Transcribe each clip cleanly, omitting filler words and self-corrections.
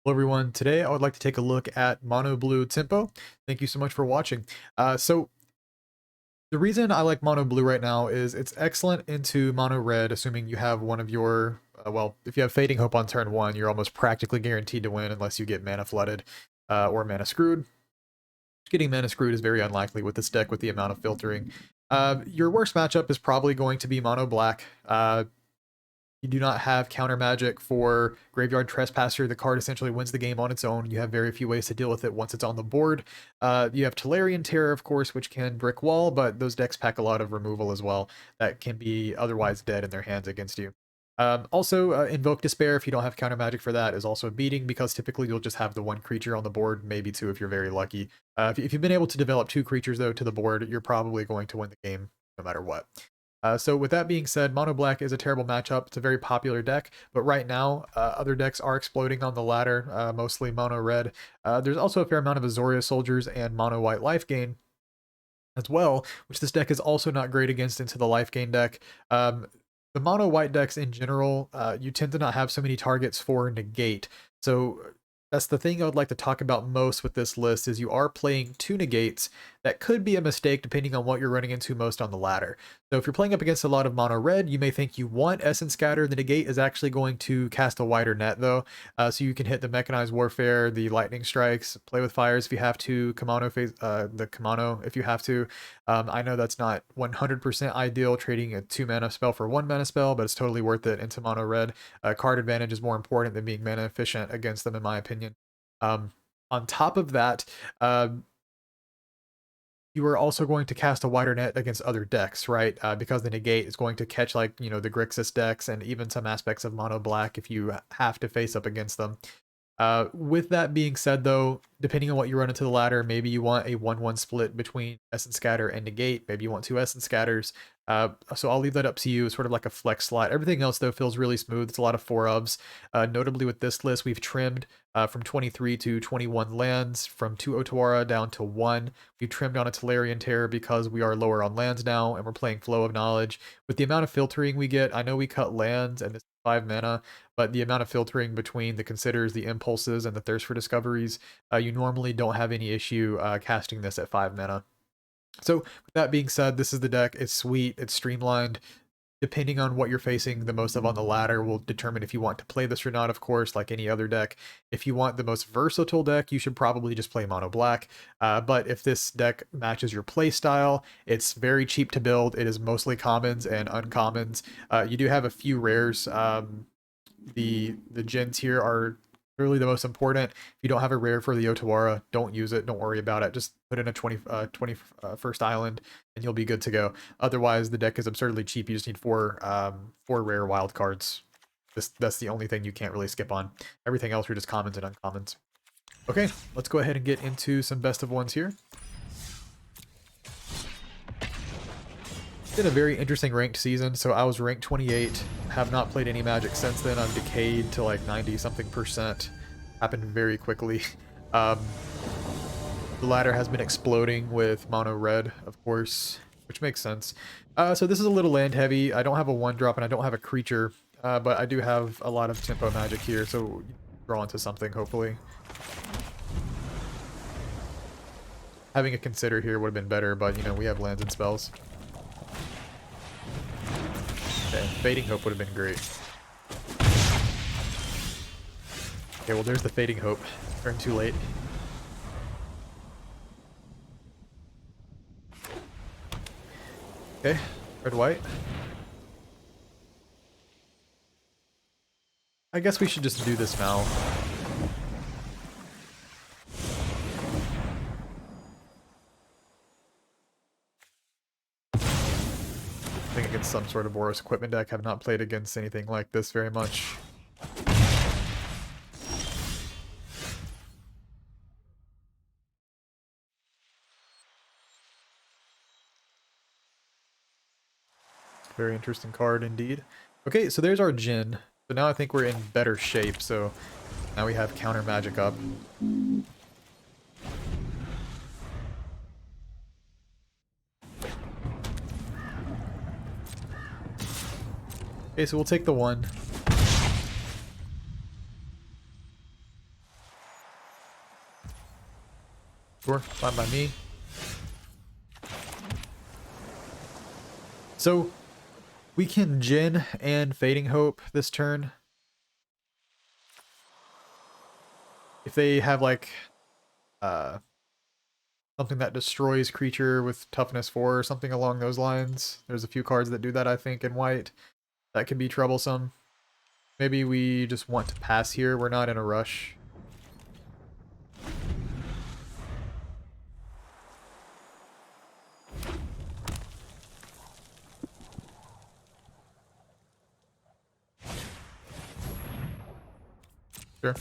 Hello everyone, today I would like to take a look at Mono Blue Tempo. Thank you so much for watching. So the reason I like Mono Blue right now is it's excellent into Mono Red, assuming you have one of your, well, if you have Fading Hope on turn 1, you're almost practically guaranteed to win unless you get mana flooded or mana screwed. Getting mana screwed is very unlikely with this deck with the amount of filtering. Your worst matchup is probably going to be Mono Black. You do not have counter magic for Graveyard Trespasser. The card essentially wins the game on its own. You have very few ways to deal with it once it's on the board. You have Tolarian Terror, of course, which can brick wall, but those decks pack a lot of removal as well that can be otherwise dead in their hands against you. Also, Invoke Despair, if you don't have counter magic for that, is also beating because typically you'll just have the one creature on the board, maybe two if you're very lucky. If you've been able to develop two creatures, though, to the board, you're probably going to win the game no matter what. So with that being said, Mono Black is a terrible matchup. It's a very popular deck, but right now other decks are exploding on the ladder, mostly Mono Red. There's also a fair amount of Azoria Soldiers and Mono White life gain as well, which this deck is also not great against into the life gain deck. The Mono White decks in general, you tend to not have so many targets for negate. So that's the thing I would like to talk about most with this list is you are playing two negates. That could be a mistake depending on what you're running into most on the ladder. So if you're playing up against a lot of mono red, you may think you want Essence Scatter. The negate is actually going to cast a wider net though. So you can hit the Mechanized Warfare, the Lightning Strikes, play with Fires if you have to, the Kimono if you have to. I know that's not 100% ideal trading a 2 mana spell for 1 mana spell, but it's totally worth it into mono red. Card advantage is more important than being mana efficient against them in my opinion. On top of that, you are also going to cast a wider net against other decks, right? Because the negate is going to catch like, the Grixis decks and even some aspects of mono black if you have to face up against them. With that being said, though, depending on what you run into the ladder, maybe you want a 1-1 split between Essence Scatter and Negate. Maybe you want two Essence Scatters. So I'll leave that up to you. It's sort of like a flex slot. Everything else, though, feels really smooth. It's a lot of 4-ofs. Notably with this list, we've trimmed from 23 to 21 lands, from 2 Otawara down to 1. We've trimmed on a Tolarian Terror because we are lower on lands now, and we're playing Flow of Knowledge. With the amount of filtering we get, I know we cut lands, and this is 5 mana, but the amount of filtering between the Considers, the Impulses, and the Thirst for Discoveries, you normally don't have any issue casting this at 5 mana. So with that being said, this is the deck. It's sweet, it's streamlined. Depending on what you're facing the most of on the ladder will determine if you want to play this or not, of course, like any other deck. If you want the most versatile deck, you should probably just play mono black. But if this deck matches your play style, it's very cheap to build. It is mostly commons and uncommons. You do have a few rares. The gens here are really the most important. If you don't have a rare for the Otawara, don't use it. Don't worry about it. Just put in a 21st island and you'll be good to go. Otherwise, the deck is absurdly cheap. You just need four rare wild cards. That's the only thing you can't really skip on. Everything else are just commons and uncommons. Okay, let's go ahead and get into some best of ones here. It's been a very interesting ranked season. So I was ranked 28, have not played any Magic since then. I'm decayed to like 90-something%. Happened very quickly. The ladder has been exploding with mono red, of course, which makes sense. So this is a little land heavy. I don't have a 1-drop and I don't have a creature, but I do have a lot of tempo magic here, so draw into something hopefully. Having a Consider here would have been better, but we have lands and spells. Okay, Fading Hope would have been great. Okay, well there's the Fading Hope. Turn too late. Okay, red-white. I guess we should just do this now. Against some sort of Boros equipment deck. Have not played against anything like this very much. Very interesting card indeed. Okay, so there's our Jin. So now I think we're in better shape. So now we have counter magic up. Okay, so we'll take the 1. Sure, fine by me. So we can Jin and Fading Hope this turn. If they have like something that destroys creature with toughness 4 or something along those lines. There's a few cards that do that, I think, in white. That can be troublesome. Maybe we just want to pass here. We're not in a rush. Sure.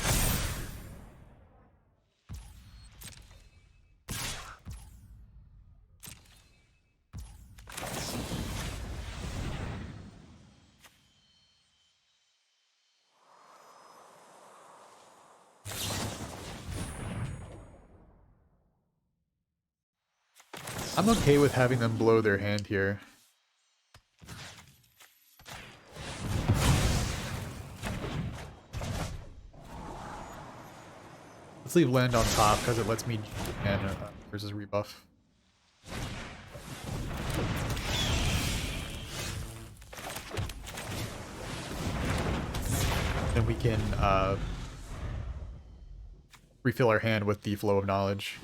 I'm okay with having them blow their hand here. Let's leave land on top because it lets me and versus rebuff. Then we can refill our hand with the Flow of Knowledge.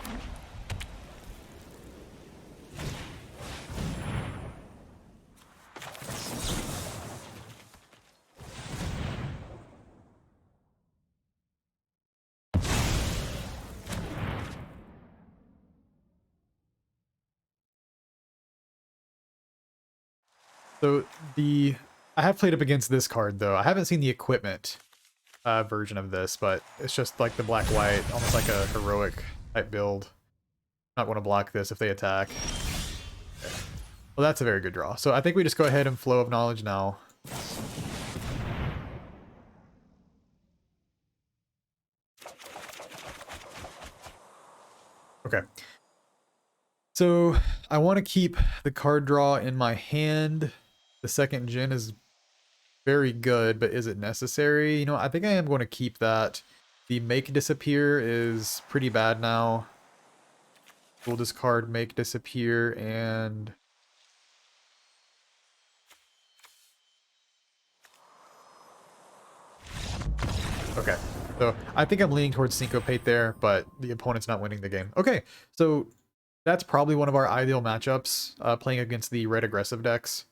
So I have played up against this card though. I haven't seen the equipment version of this, but it's just like the black-white, almost like a heroic type build. Not want to block this if they attack. Okay. Well, that's a very good draw. So I think we just go ahead and Flow of Knowledge now. Okay. So I want to keep the card draw in my hand. The second Jin is very good, but is it necessary? You know, I think I am going to keep that. The Make Disappear is pretty bad now. We'll discard Make Disappear and... Okay, so I think I'm leaning towards Syncopate there, but the opponent's not winning the game. Okay, so that's probably one of our ideal matchups, playing against the red aggressive decks.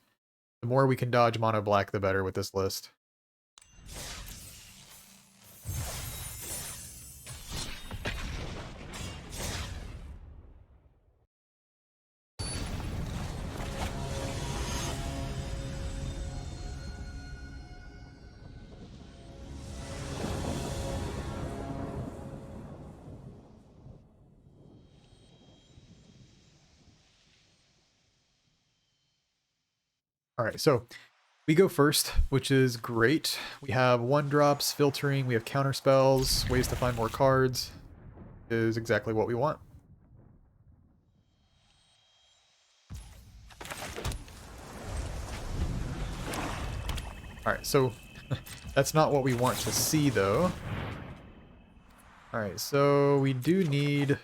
The more we can dodge mono black, the better with this list. All right, so we go first, which is great. We have 1-drops, filtering, we have counter spells, ways to find more cards. Is exactly what we want. All right, so that's not what we want to see though. All right, so we do need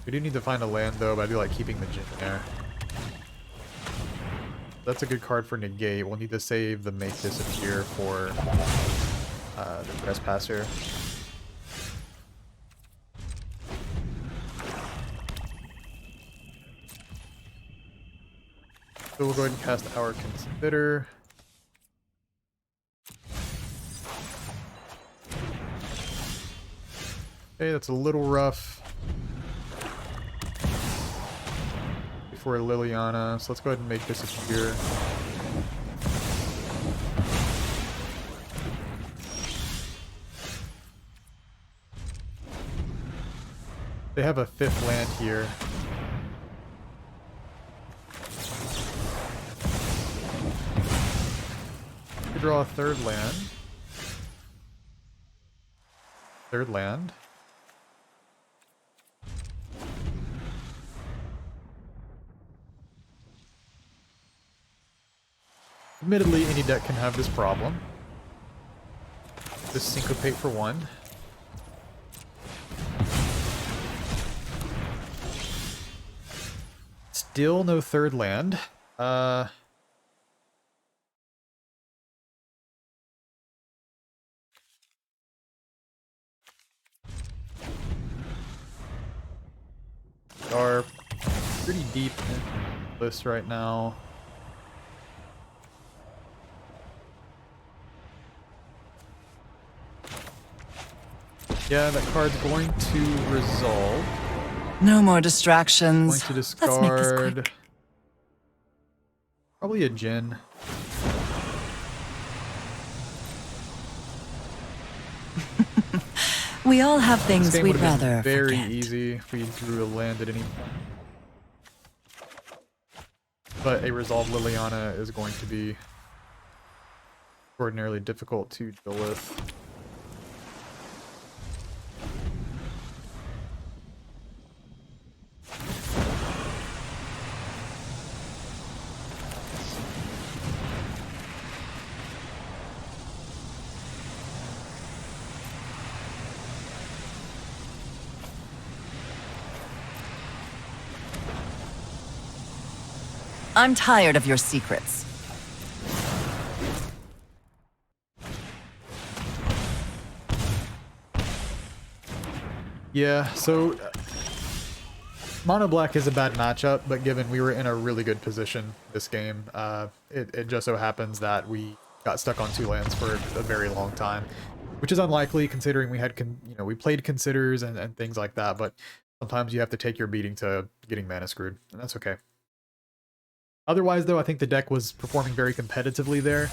to find a land though, but I do like keeping the Jin there. That's a good card for negate. We'll need to save the Make Disappear for the Trespasser. So we'll go ahead and cast our Consider. Okay, that's a little rough for Liliana, so let's go ahead and make this appear. They have a 5th land here. We draw a 3rd land. 3rd land. Admittedly, any deck can have this problem. Just Syncopate for 1. Still no third land. Are pretty deep in the list right now. Yeah, that card's going to resolve. No more distractions. Going to Let's make this discard quick. probably a Djinn. We all have This things game we'd would have been rather very forget. easy if we drew a land at any point. But a resolved Liliana is going to be extraordinarily difficult to deal with. I'm tired of your secrets. Yeah, so Mono Black is a bad matchup, but given we were in a really good position this game, it just so happens that we got stuck on 2 lands for a very long time, which is unlikely considering we had, we played considers and things like that, but sometimes you have to take your beating to getting mana screwed, and that's okay. Otherwise, though, I think the deck was performing very competitively there.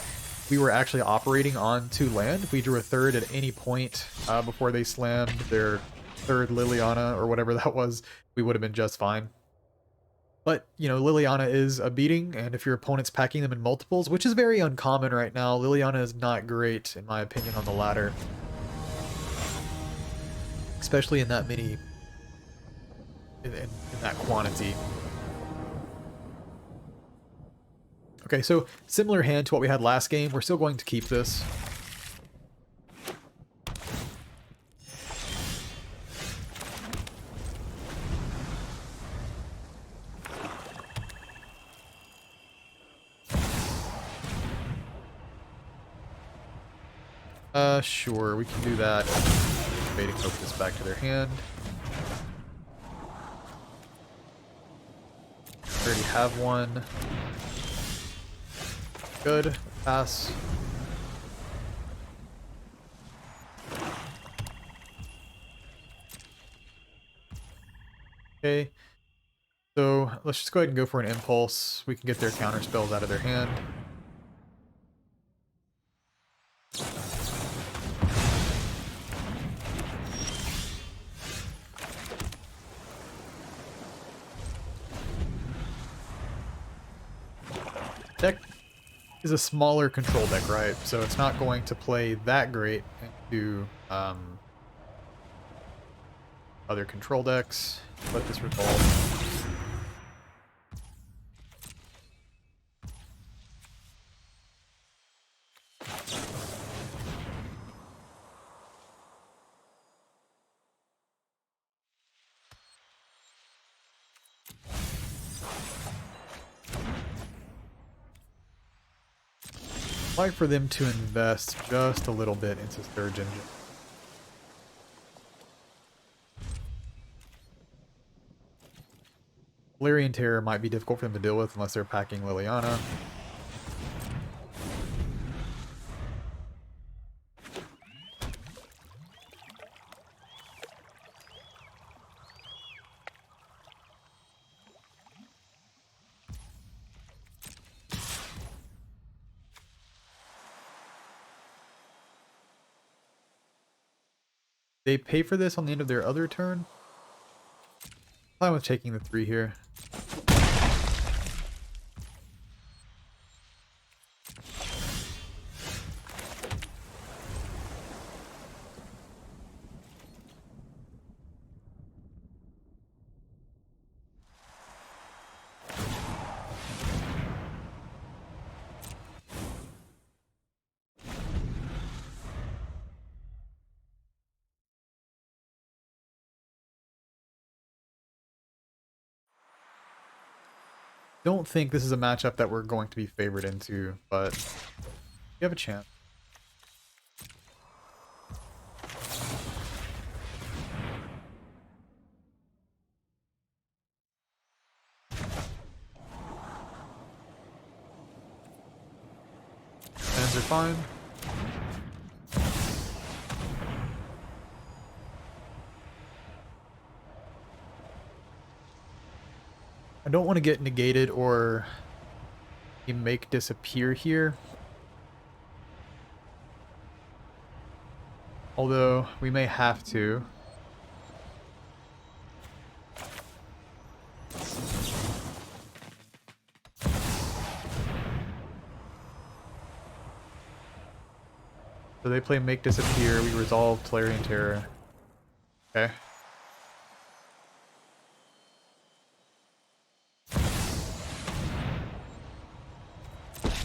We were actually operating on 2 land. If we drew a third at any point before they slammed their third Liliana or whatever that was, we would have been just fine. But, Liliana is a beating, and if your opponent's packing them in multiples, which is very uncommon right now, Liliana is not great, in my opinion, on the ladder. Especially in that many, in that quantity. Okay, so similar hand to what we had last game. We're still going to keep this. Sure, we can do that. Baiting focus back to their hand. Already have one. Good. Pass. Okay. So let's just go ahead and go for an impulse. We can get their counter spells out of their hand. Deck is a smaller control deck, right? So it's not going to play that great into other control decks. Let this resolve. I'd like for them to invest just a little bit into Surge Engine. Valerian Terror might be difficult for them to deal with unless they're packing Liliana. They pay for this on the end of their other turn. I'm fine with taking the 3 here. don't think this is a matchup that we're going to be favored into, but you have a chance. Hands are fine. I don't want to get negated or make disappear here. Although we may have to. So they play make disappear, we resolve Clarion Terror. Okay.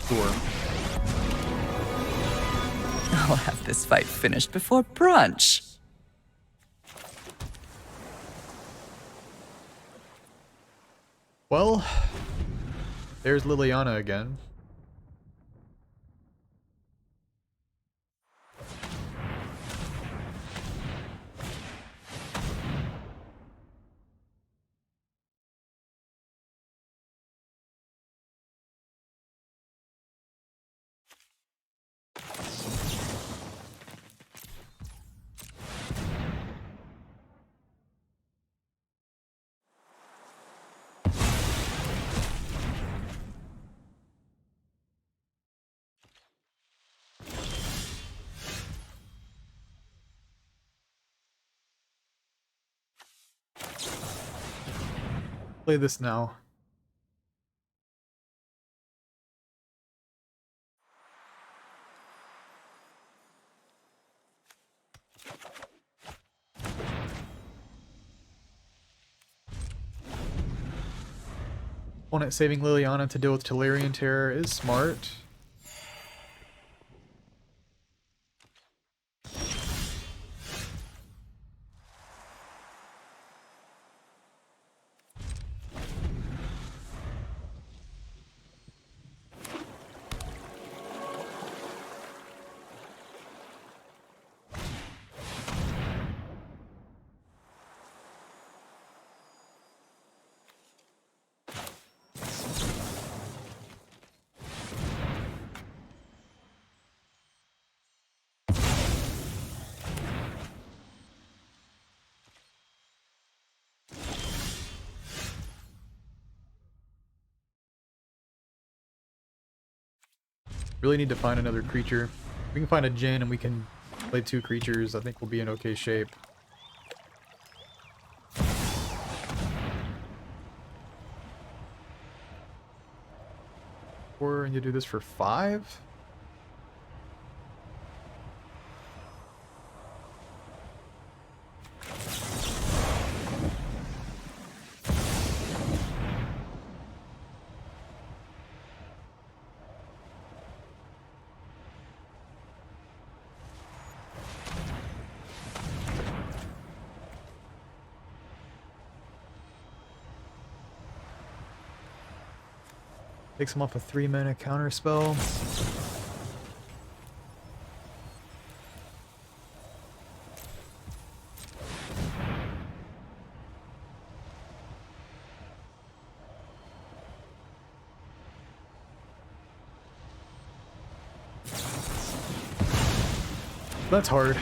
Sure. I'll have this fight finished before brunch. Well, there's Liliana again. Play this now. Opponent saving Liliana to deal with Telerian Terror is smart. Really need to find another creature. We can find a Jin and we can play 2 creatures. I think we'll be in okay shape. Or you do this for 5? Takes him off a 3-mana counter spell. That's hard.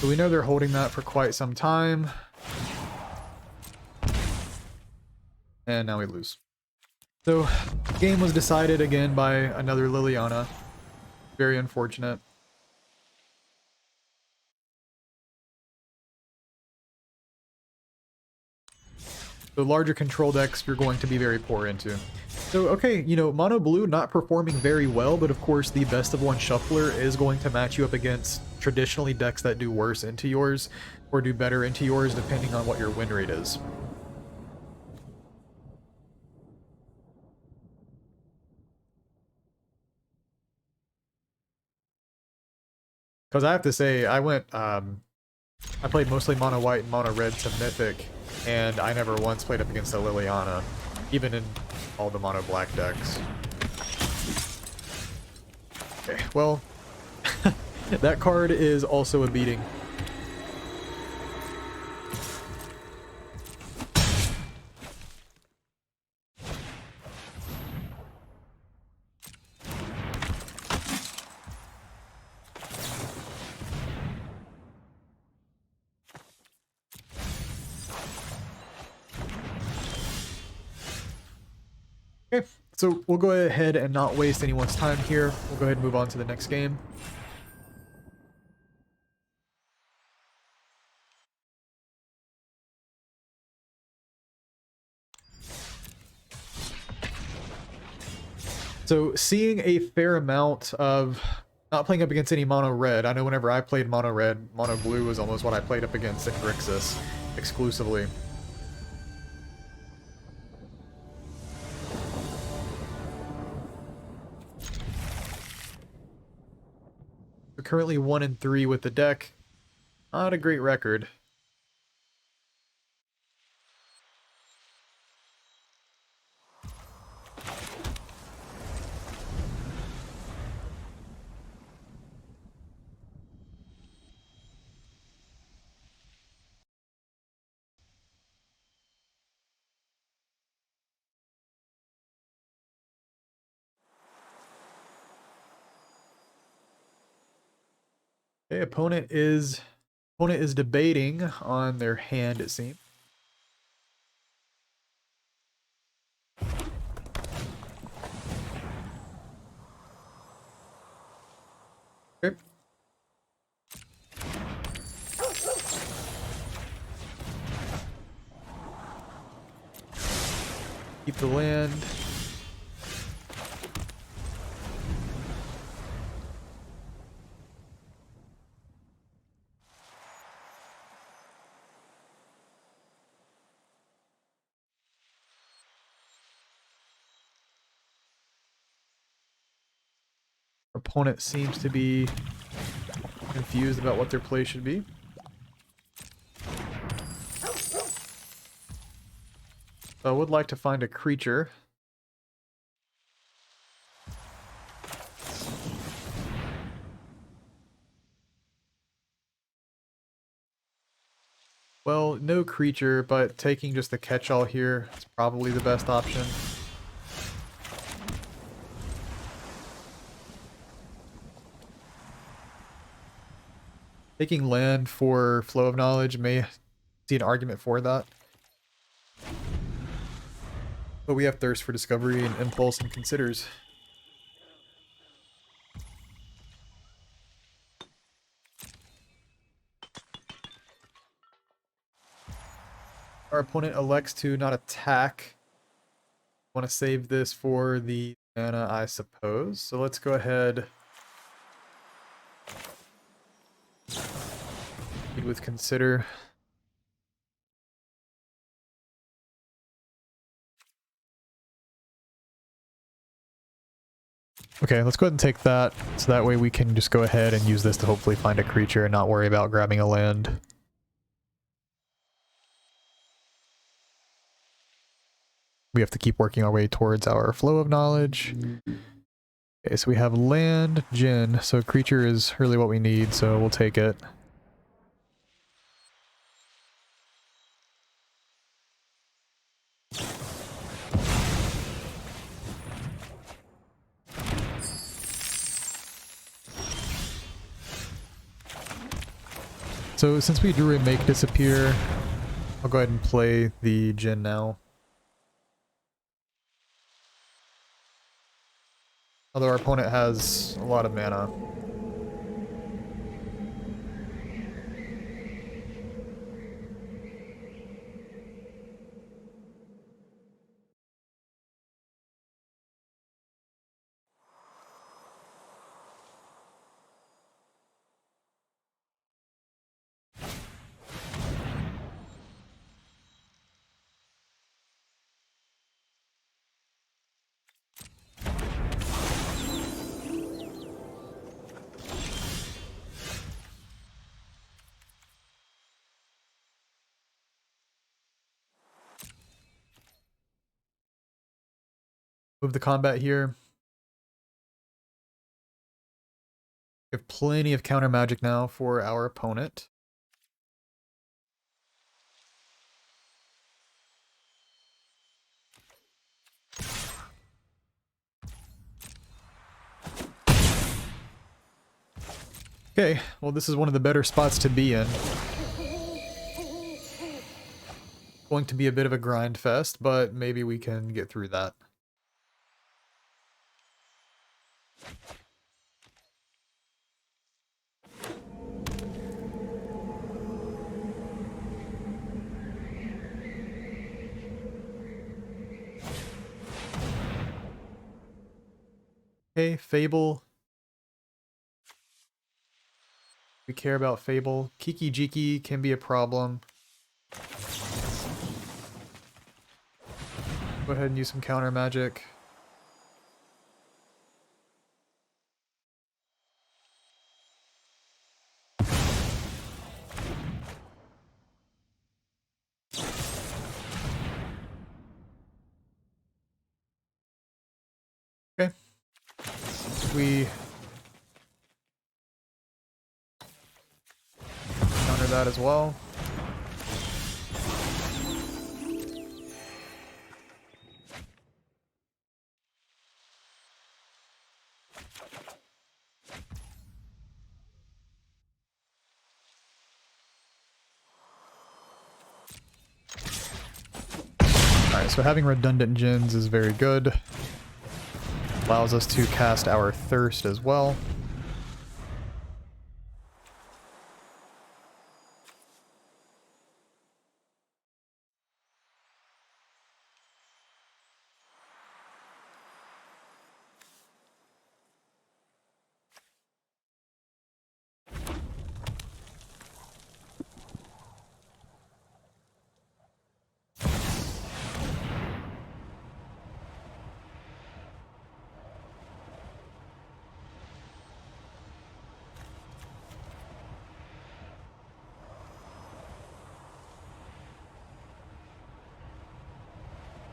So we know they're holding that for quite some time. And now we lose. So, the game was decided again by another Liliana. Very unfortunate. The larger control decks you're going to be very poor into. So, okay, you know, Mono Blue not performing very well, but of course the best of 1 shuffler is going to match you up against traditionally decks that do worse into yours, or do better into yours, depending on what your win rate is. Because I have to say, I played mostly mono white and mono red to Mythic, and I never once played up against a Liliana, even in all the mono black decks. Okay, well, that card is also a beating. Okay, so we'll go ahead and not waste anyone's time here. We'll go ahead and move on to the next game. So seeing a fair amount of not playing up against any mono red. I know whenever I played mono red, mono blue was almost what I played up against in Grixis exclusively. We're currently 1-3 with the deck. Not a great record. Okay, opponent is debating on their hand, it seems. Okay. Keep the land. Opponent seems to be confused about what their play should be. So I would like to find a creature. Well, no creature, but taking just the catch-all here is probably the best option. Taking land for Flow of Knowledge may see an argument for that. But we have Thirst for Discovery and Impulse and Considers. Our opponent elects to not attack. Want to save this for the mana, I suppose. So let's go ahead. Lead with Consider. Okay, let's go ahead and take that. So that way we can just go ahead and use this to hopefully find a creature and not worry about grabbing a land. We have to keep working our way towards our Flow of Knowledge. Okay, so we have land, Jin. So creature is really what we need, so we'll take it. So since we drew a Make Disappear, I'll go ahead and play the Jin now. Although our opponent has a lot of mana. Move the combat here. We have plenty of counter magic now for our opponent. Okay, well this is one of the better spots to be in. Going to be a bit of a grind fest, but maybe we can get through that. Okay, Fable. We care about Fable. Kiki Jiki can be a problem. Go ahead and use some counter magic. Okay. We counter that as well. Alright, so having redundant gens is very good. Allows us to cast our Thirst as well.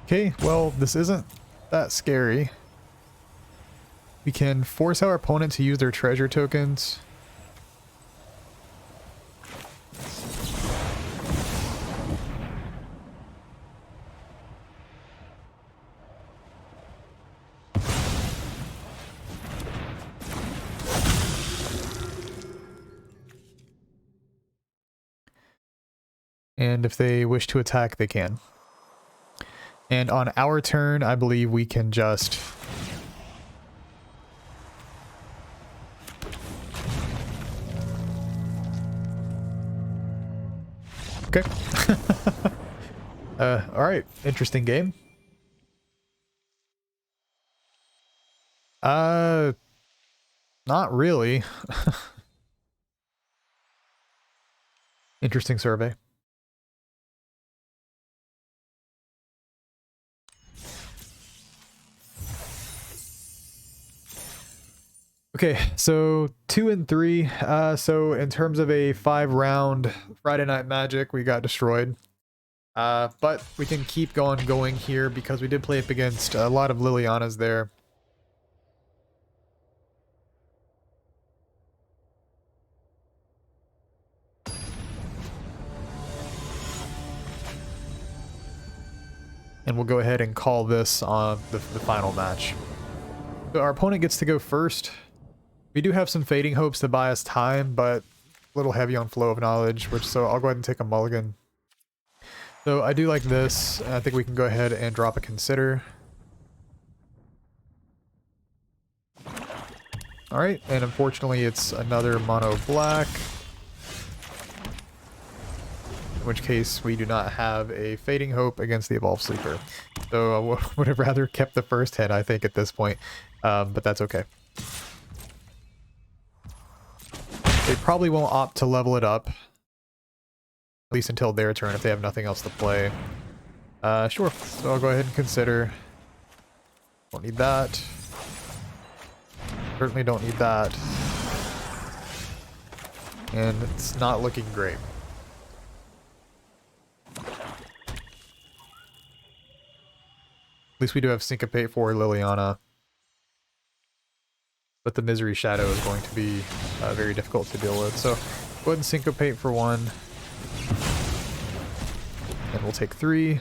Okay, well, this isn't that scary. We can force our opponent to use their treasure tokens. And if they wish to attack, they can. And on our turn, I believe we can just... Okay. Alright. Interesting game. Not really. Interesting survey. Okay, so 2 and 3. So in terms of a 5-round Friday Night Magic, we got destroyed. But we can keep going here because we did play up against a lot of Lilianas there. And we'll go ahead and call this on the final match. So our opponent gets to go first. We do have some Fading Hopes to buy us time, but a little heavy on Flow of Knowledge, so I'll go ahead and take a mulligan. So I do like this. I think we can go ahead and drop a Consider. Alright, and unfortunately it's another mono black. In which case we do not have a Fading Hope against the Evolved Sleeper. So I would have rather kept the first hit, I think, at this point. But that's okay. They probably won't opt to level it up. At least until their turn if they have nothing else to play. Sure. So I'll go ahead and Consider. Don't need that. Certainly don't need that. And it's not looking great. least we do have Syncopate for Liliana. But the Misery Shadow is going to be very difficult to deal with. So go ahead and Syncopate for 1. And we'll take 3.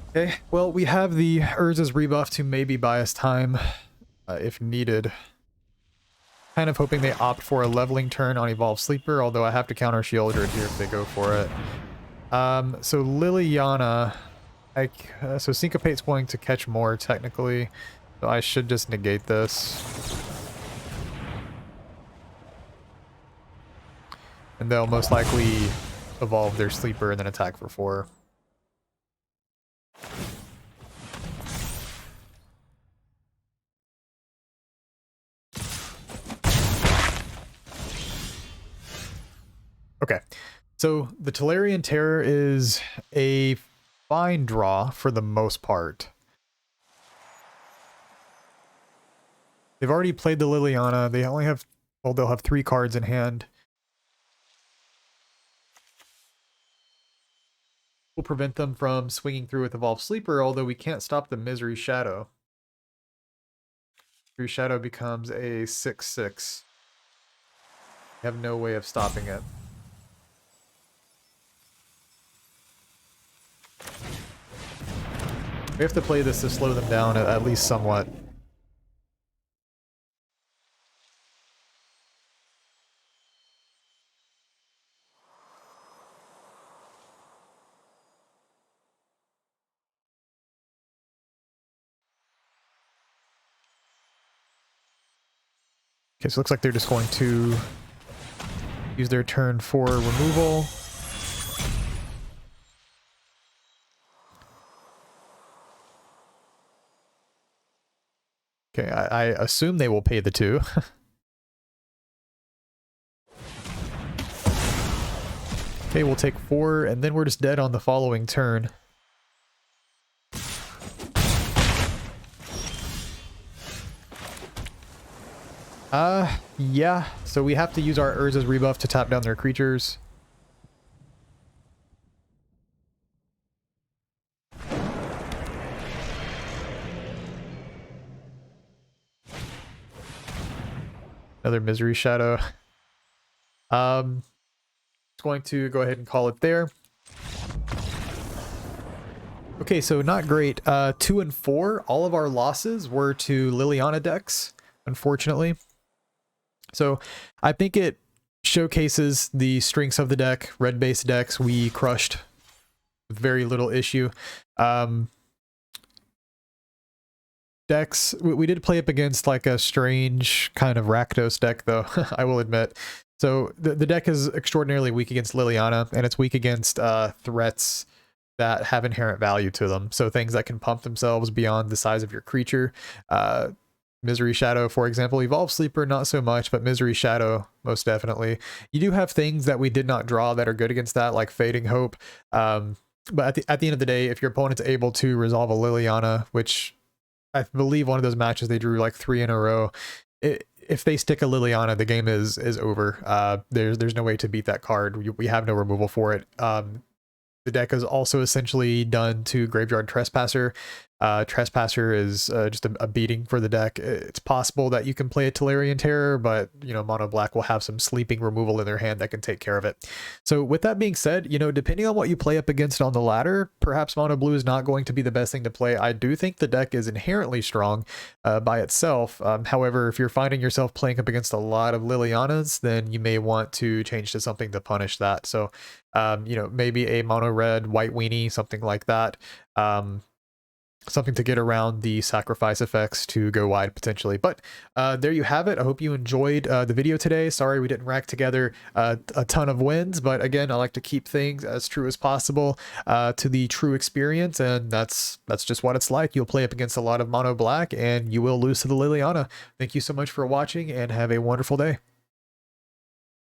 Okay, well, we have the Urza's rebuff to maybe buy us time if needed. Kind of hoping they opt for a leveling turn on Evolve Sleeper, although I have to counter Shield Druid here if they go for it. So Liliana, so Syncopate's going to catch more technically, so I should just negate this. And they'll most likely evolve their Sleeper and then attack for 4. Okay, so the Tolarian Terror is a fine draw for the most part. They've already played the Liliana. They only have, well, they'll have 3 cards in hand. Will prevent them from swinging through with Evolve Sleeper, although we can't stop the Misery Shadow. Misery Shadow becomes a 6/6. We have no way of stopping it. We have to play this to slow them down at least somewhat. Okay, so it looks like they're just going to use their turn for removal. Okay, I assume they will pay the 2. Okay, we'll take 4, and then we're just dead on the following turn. Yeah, so we have to use our Urza's rebuff to tap down their creatures. Another Misery Shadow. It's going to go ahead and call it there. Okay, so not great. 2 and 4, all of our losses were to Liliana decks, unfortunately. So I think it showcases the strengths of the deck. Red-based decks we crushed with very little issue. Decks, we did play up against like a strange kind of Rakdos deck though, I will admit. So the deck is extraordinarily weak against Liliana, and it's weak against threats that have inherent value to them. So things that can pump themselves beyond the size of your creature. Misery Shadow, for example. Evolve Sleeper, not so much, but Misery Shadow, most definitely. You do have things that we did not draw that are good against that, like Fading Hope. But at the end of the day, if your opponent's able to resolve a Liliana, which I believe one of those matches they drew like 3 in a row, if they stick a Liliana, the game is over. There's no way to beat that card. We have no removal for it. The deck is also essentially done to Graveyard Trespasser. Trespasser is just a beating for the deck. It's possible that you can play a Tolarian Terror, but you know, mono black will have some sleeping removal in their hand that can take care of it. So with that being said, you know, depending on what you play up against on the ladder, perhaps mono blue is not going to be the best thing to play. I do think the deck is inherently strong by itself. However, if you're finding yourself playing up against a lot of Lilianas, then you may want to change to something to punish that. So you know, maybe a mono red white weenie, something like that. Something to get around the sacrifice effects to go wide potentially. But there you have it. I hope you enjoyed the video today. Sorry we didn't rack together a ton of wins, but again, I like to keep things as true as possible to the true experience, and that's just what it's like. You'll play up against a lot of mono black and you will lose to the Liliana. Thank you so much for watching and have a wonderful day.